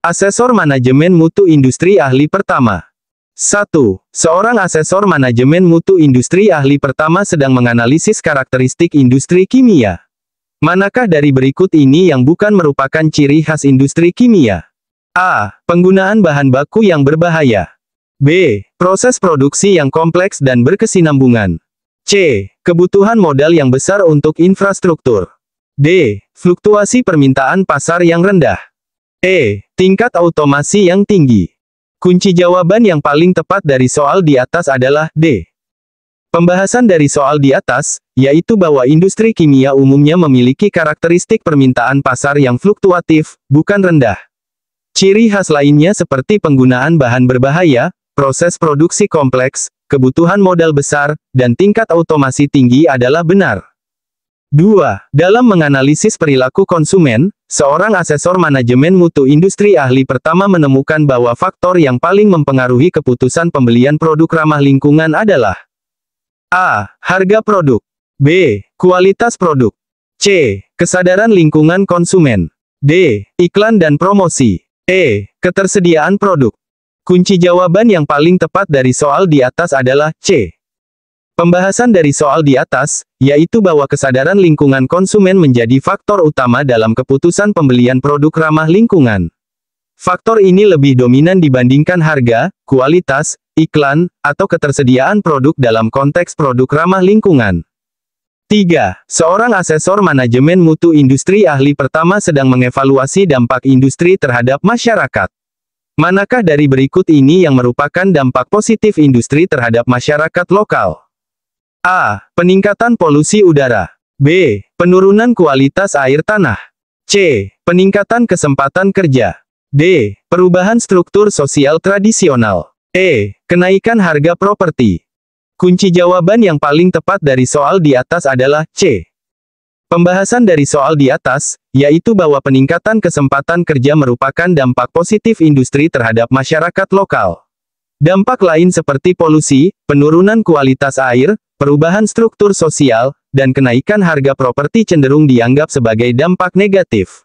Asesor manajemen mutu industri ahli pertama. 1. Seorang asesor manajemen mutu industri ahli pertama sedang menganalisis karakteristik industri kimia. Manakah dari berikut ini yang bukan merupakan ciri khas industri kimia? A. Penggunaan bahan baku yang berbahaya. B. Proses produksi yang kompleks dan berkesinambungan. C. Kebutuhan modal yang besar untuk infrastruktur. D. Fluktuasi permintaan pasar yang rendah. E. Tingkat otomasi yang tinggi. Kunci jawaban yang paling tepat dari soal di atas adalah D. Pembahasan dari soal di atas, yaitu bahwa industri kimia umumnya memiliki karakteristik permintaan pasar yang fluktuatif, bukan rendah. Ciri khas lainnya seperti penggunaan bahan berbahaya, proses produksi kompleks, kebutuhan modal besar, dan tingkat otomasi tinggi adalah benar. 2. Dalam menganalisis perilaku konsumen, seorang asesor manajemen mutu industri ahli pertama menemukan bahwa faktor yang paling mempengaruhi keputusan pembelian produk ramah lingkungan adalah A. Harga produk. B. Kualitas produk. C. Kesadaran lingkungan konsumen. D. Iklan dan promosi. E. Ketersediaan produk. Kunci jawaban yang paling tepat dari soal di atas adalah C. Pembahasan dari soal di atas, yaitu bahwa kesadaran lingkungan konsumen menjadi faktor utama dalam keputusan pembelian produk ramah lingkungan. Faktor ini lebih dominan dibandingkan harga, kualitas, iklan, atau ketersediaan produk dalam konteks produk ramah lingkungan. 3. Seorang asesor manajemen mutu industri ahli pertama sedang mengevaluasi dampak industri terhadap masyarakat. Manakah dari berikut ini yang merupakan dampak positif industri terhadap masyarakat lokal? A. Peningkatan polusi udara. B. Penurunan kualitas air tanah. C. Peningkatan kesempatan kerja. D. Perubahan struktur sosial tradisional. E. Kenaikan harga properti. Kunci jawaban yang paling tepat dari soal di atas adalah C. Pembahasan dari soal di atas, yaitu bahwa peningkatan kesempatan kerja merupakan dampak positif industri terhadap masyarakat lokal. Dampak lain seperti polusi, penurunan kualitas air, perubahan struktur sosial, dan kenaikan harga properti cenderung dianggap sebagai dampak negatif.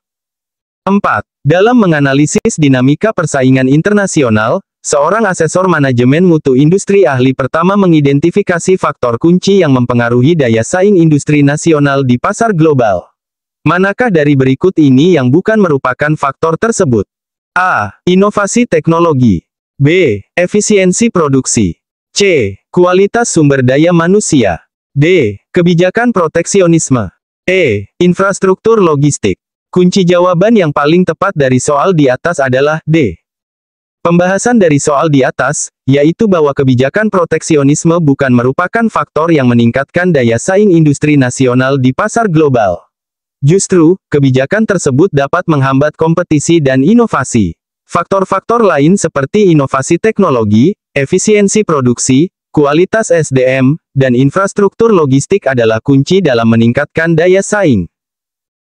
4. Dalam menganalisis dinamika persaingan internasional, seorang asesor manajemen mutu industri ahli pertama mengidentifikasi faktor kunci yang mempengaruhi daya saing industri nasional di pasar global. Manakah dari berikut ini yang bukan merupakan faktor tersebut? A. Inovasi teknologi. B. Efisiensi produksi. C. Kualitas sumber daya manusia. D. Kebijakan proteksionisme. E. Infrastruktur logistik. Kunci jawaban yang paling tepat dari soal di atas adalah D. Pembahasan dari soal di atas, yaitu bahwa kebijakan proteksionisme bukan merupakan faktor yang meningkatkan daya saing industri nasional di pasar global. Justru, kebijakan tersebut dapat menghambat kompetisi dan inovasi. Faktor-faktor lain seperti inovasi teknologi, efisiensi produksi, kualitas SDM, dan infrastruktur logistik adalah kunci dalam meningkatkan daya saing.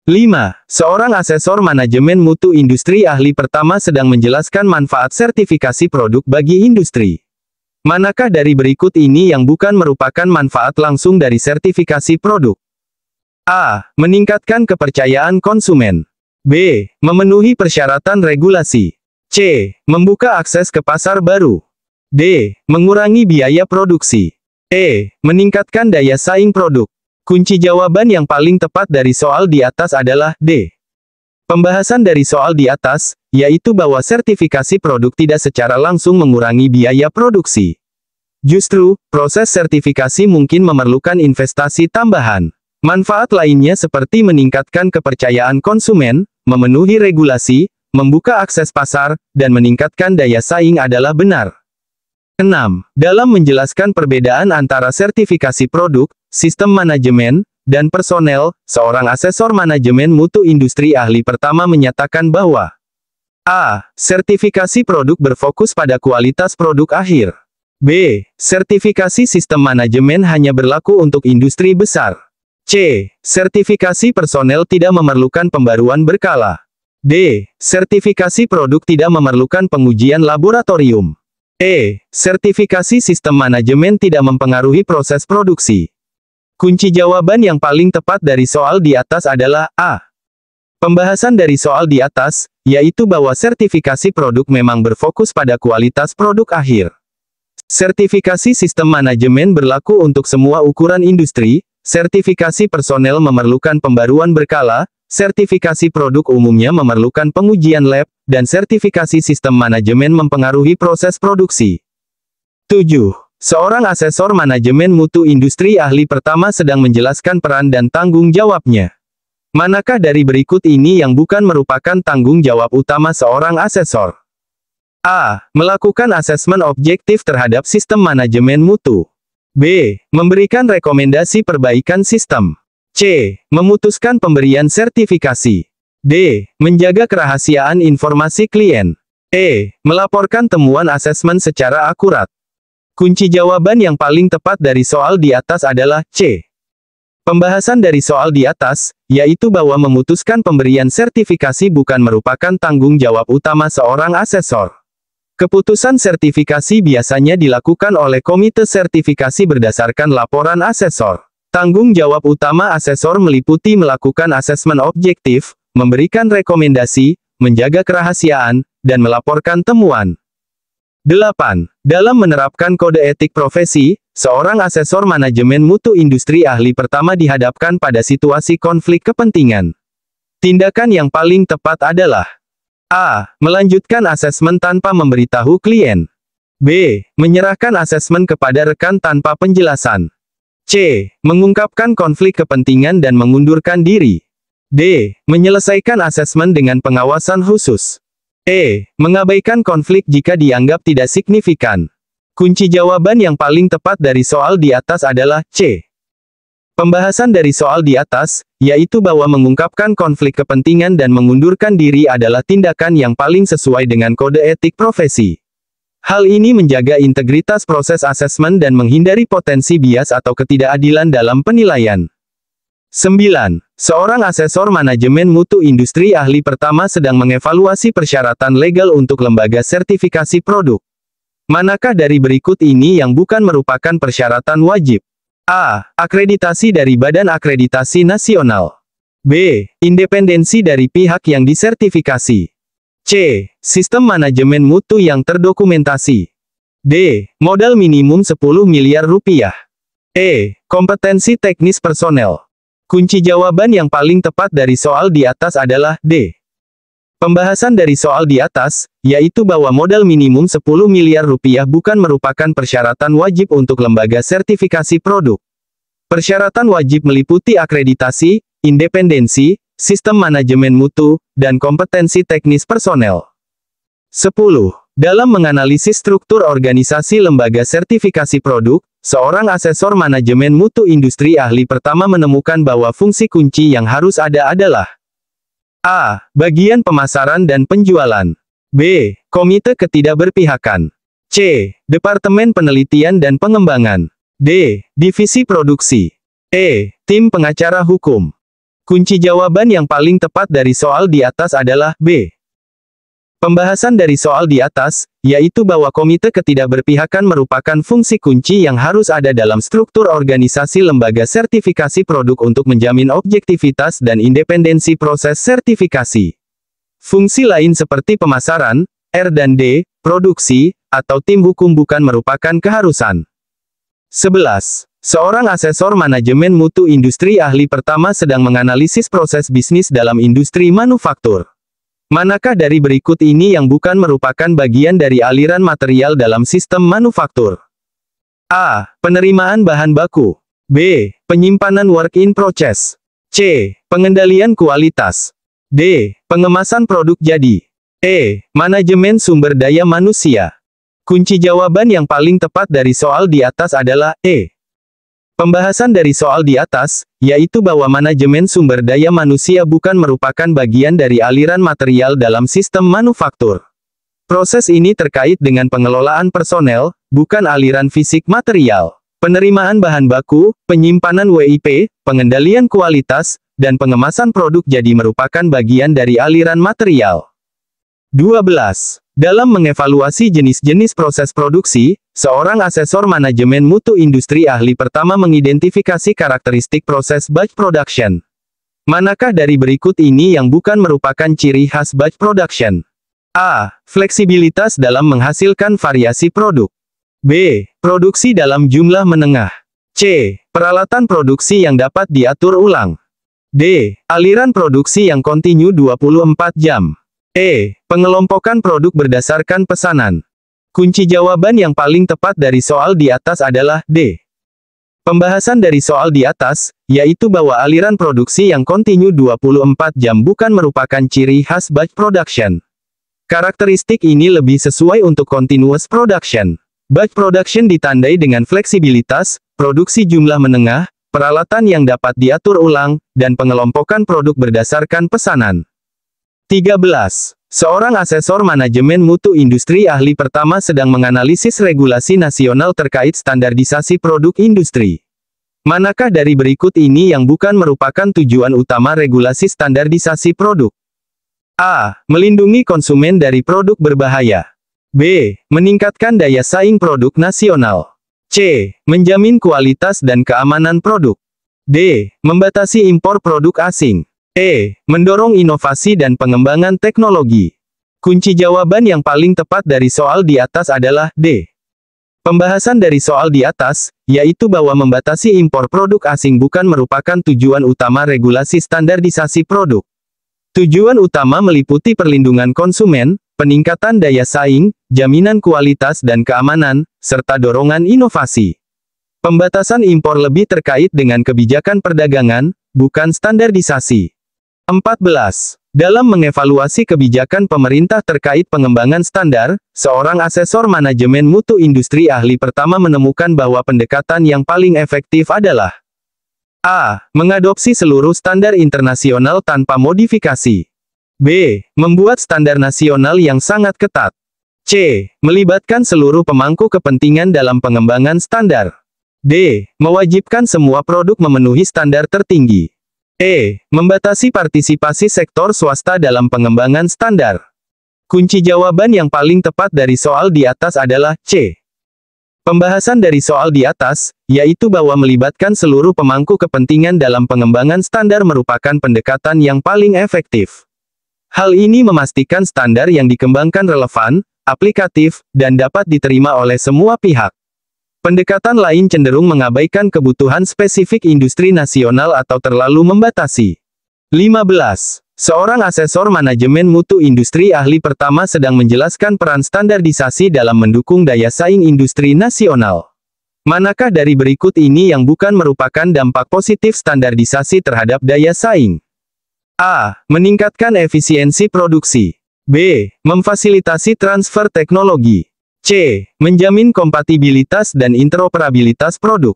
5. Seorang asesor manajemen mutu industri ahli pertama sedang menjelaskan manfaat sertifikasi produk bagi industri. Manakah dari berikut ini yang bukan merupakan manfaat langsung dari sertifikasi produk? A. Meningkatkan kepercayaan konsumen. B. Memenuhi persyaratan regulasi. C. Membuka akses ke pasar baru. D. Mengurangi biaya produksi. E. Meningkatkan daya saing produk. Kunci jawaban yang paling tepat dari soal di atas adalah D. Pembahasan dari soal di atas, yaitu bahwa sertifikasi produk tidak secara langsung mengurangi biaya produksi. Justru, proses sertifikasi mungkin memerlukan investasi tambahan. Manfaat lainnya seperti meningkatkan kepercayaan konsumen, memenuhi regulasi, membuka akses pasar, dan meningkatkan daya saing adalah benar. 6. Dalam menjelaskan perbedaan antara sertifikasi produk, sistem manajemen, dan personel, seorang asesor manajemen mutu industri ahli pertama menyatakan bahwa A. Sertifikasi produk berfokus pada kualitas produk akhir. B. Sertifikasi sistem manajemen hanya berlaku untuk industri besar. C. Sertifikasi personel tidak memerlukan pembaruan berkala. D. Sertifikasi produk tidak memerlukan pengujian laboratorium. E. Sertifikasi sistem manajemen tidak mempengaruhi proses produksi. Kunci jawaban yang paling tepat dari soal di atas adalah A. Pembahasan dari soal di atas, yaitu bahwa sertifikasi produk memang berfokus pada kualitas produk akhir. Sertifikasi sistem manajemen berlaku untuk semua ukuran industri, sertifikasi personel memerlukan pembaruan berkala, sertifikasi produk umumnya memerlukan pengujian lab, dan sertifikasi sistem manajemen mempengaruhi proses produksi. 7. Seorang asesor manajemen mutu industri ahli pertama sedang menjelaskan peran dan tanggung jawabnya. Manakah dari berikut ini yang bukan merupakan tanggung jawab utama seorang asesor? A. Melakukan asesmen objektif terhadap sistem manajemen mutu. B. Memberikan rekomendasi perbaikan sistem. C. Memutuskan pemberian sertifikasi. D. Menjaga kerahasiaan informasi klien. E. Melaporkan temuan asesmen secara akurat. Kunci jawaban yang paling tepat dari soal di atas adalah C. Pembahasan dari soal di atas, yaitu bahwa memutuskan pemberian sertifikasi bukan merupakan tanggung jawab utama seorang asesor. Keputusan sertifikasi biasanya dilakukan oleh komite sertifikasi berdasarkan laporan asesor. Tanggung jawab utama asesor meliputi melakukan asesmen objektif, memberikan rekomendasi, menjaga kerahasiaan, dan melaporkan temuan. 8. Dalam menerapkan kode etik profesi, seorang asesor manajemen mutu industri ahli pertama dihadapkan pada situasi konflik kepentingan. Tindakan yang paling tepat adalah A. Melanjutkan asesmen tanpa memberitahu klien. B. Menyerahkan asesmen kepada rekan tanpa penjelasan. C. Mengungkapkan konflik kepentingan dan mengundurkan diri. D. Menyelesaikan asesmen dengan pengawasan khusus. E. Mengabaikan konflik jika dianggap tidak signifikan. Kunci jawaban yang paling tepat dari soal di atas adalah C. Pembahasan dari soal di atas, yaitu bahwa mengungkapkan konflik kepentingan dan mengundurkan diri adalah tindakan yang paling sesuai dengan kode etik profesi. Hal ini menjaga integritas proses asesmen dan menghindari potensi bias atau ketidakadilan dalam penilaian. 9. Seorang asesor manajemen mutu industri ahli pertama sedang mengevaluasi persyaratan legal untuk lembaga sertifikasi produk. Manakah dari berikut ini yang bukan merupakan persyaratan wajib? A. Akreditasi dari Badan Akreditasi Nasional. B. Independensi dari pihak yang disertifikasi. C. Sistem manajemen mutu yang terdokumentasi. D. Modal minimum 10 miliar rupiah. E. Kompetensi teknis personel. Kunci jawaban yang paling tepat dari soal di atas adalah D. Pembahasan dari soal di atas, yaitu bahwa modal minimum 10 miliar rupiah bukan merupakan persyaratan wajib untuk lembaga sertifikasi produk. Persyaratan wajib meliputi akreditasi, independensi, sistem manajemen mutu, dan kompetensi teknis personel. 10. Dalam menganalisis struktur organisasi lembaga sertifikasi produk, seorang asesor manajemen mutu industri ahli pertama menemukan bahwa fungsi kunci yang harus ada adalah A. Bagian pemasaran dan penjualan. B. Komite ketidakberpihakan. C. Departemen penelitian dan pengembangan. D. Divisi produksi. E. Tim pengacara hukum. Kunci jawaban yang paling tepat dari soal di atas adalah B. Pembahasan dari soal di atas, yaitu bahwa komite ketidakberpihakan merupakan fungsi kunci yang harus ada dalam struktur organisasi lembaga sertifikasi produk untuk menjamin objektivitas dan independensi proses sertifikasi. Fungsi lain seperti pemasaran, R&D, produksi, atau tim hukum bukan merupakan keharusan. 11. Seorang asesor manajemen mutu industri ahli pertama sedang menganalisis proses bisnis dalam industri manufaktur. Manakah dari berikut ini yang bukan merupakan bagian dari aliran material dalam sistem manufaktur? A. Penerimaan bahan baku. B. Penyimpanan work in process. C. Pengendalian kualitas. D. Pengemasan produk jadi. E. Manajemen sumber daya manusia. Kunci jawaban yang paling tepat dari soal di atas adalah E. Pembahasan dari soal di atas, yaitu bahwa manajemen sumber daya manusia bukan merupakan bagian dari aliran material dalam sistem manufaktur. Proses ini terkait dengan pengelolaan personel, bukan aliran fisik material. Penerimaan bahan baku, penyimpanan WIP, pengendalian kualitas, dan pengemasan produk jadi merupakan bagian dari aliran material. 12. Dalam mengevaluasi jenis-jenis proses produksi, seorang asesor manajemen mutu industri ahli pertama mengidentifikasi karakteristik proses batch production. Manakah dari berikut ini yang bukan merupakan ciri khas batch production? A. Fleksibilitas dalam menghasilkan variasi produk. B. Produksi dalam jumlah menengah. C. Peralatan produksi yang dapat diatur ulang. D. Aliran produksi yang kontinu 24 jam. E. Pengelompokan produk berdasarkan pesanan. Kunci jawaban yang paling tepat dari soal di atas adalah D. Pembahasan dari soal di atas, yaitu bahwa aliran produksi yang kontinu 24 jam bukan merupakan ciri khas batch production. Karakteristik ini lebih sesuai untuk continuous production. Batch production ditandai dengan fleksibilitas, produksi jumlah menengah, peralatan yang dapat diatur ulang, dan pengelompokan produk berdasarkan pesanan. 13. Seorang asesor manajemen mutu industri ahli pertama sedang menganalisis regulasi nasional terkait standarisasi produk industri. Manakah dari berikut ini yang bukan merupakan tujuan utama regulasi standarisasi produk? A. Melindungi konsumen dari produk berbahaya. B. Meningkatkan daya saing produk nasional. C. Menjamin kualitas dan keamanan produk. D. Membatasi impor produk asing. E. Mendorong inovasi dan pengembangan teknologi. Kunci jawaban yang paling tepat dari soal di atas adalah D. Pembahasan dari soal di atas, yaitu bahwa membatasi impor produk asing bukan merupakan tujuan utama regulasi standarisasi produk. Tujuan utama meliputi perlindungan konsumen, peningkatan daya saing, jaminan kualitas dan keamanan, serta dorongan inovasi. Pembatasan impor lebih terkait dengan kebijakan perdagangan, bukan standarisasi. 14. Dalam mengevaluasi kebijakan pemerintah terkait pengembangan standar, seorang asesor manajemen mutu industri ahli pertama menemukan bahwa pendekatan yang paling efektif adalah A. Mengadopsi seluruh standar internasional tanpa modifikasi. B. Membuat standar nasional yang sangat ketat. C. Melibatkan seluruh pemangku kepentingan dalam pengembangan standar. D. Mewajibkan semua produk memenuhi standar tertinggi. E. Membatasi partisipasi sektor swasta dalam pengembangan standar. Kunci jawaban yang paling tepat dari soal di atas adalah C. Pembahasan dari soal di atas, yaitu bahwa melibatkan seluruh pemangku kepentingan dalam pengembangan standar merupakan pendekatan yang paling efektif. Hal ini memastikan standar yang dikembangkan relevan, aplikatif, dan dapat diterima oleh semua pihak. Pendekatan lain cenderung mengabaikan kebutuhan spesifik industri nasional atau terlalu membatasi. 15. Seorang asesor manajemen mutu industri ahli pertama sedang menjelaskan peran standarisasi dalam mendukung daya saing industri nasional. Manakah dari berikut ini yang bukan merupakan dampak positif standarisasi terhadap daya saing? A. Meningkatkan efisiensi produksi. B. Memfasilitasi transfer teknologi. C. Menjamin kompatibilitas dan interoperabilitas produk.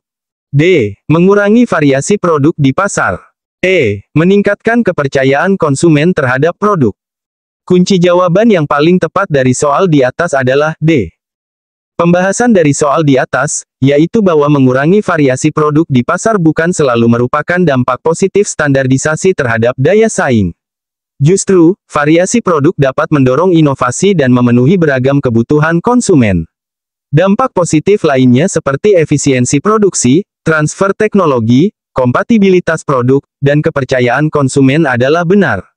D. Mengurangi variasi produk di pasar. E. Meningkatkan kepercayaan konsumen terhadap produk. Kunci jawaban yang paling tepat dari soal di atas adalah D. Pembahasan dari soal di atas, yaitu bahwa mengurangi variasi produk di pasar bukan selalu merupakan dampak positif standarisasi terhadap daya saing. Justru, variasi produk dapat mendorong inovasi dan memenuhi beragam kebutuhan konsumen. Dampak positif lainnya seperti efisiensi produksi, transfer teknologi, kompatibilitas produk, dan kepercayaan konsumen adalah benar.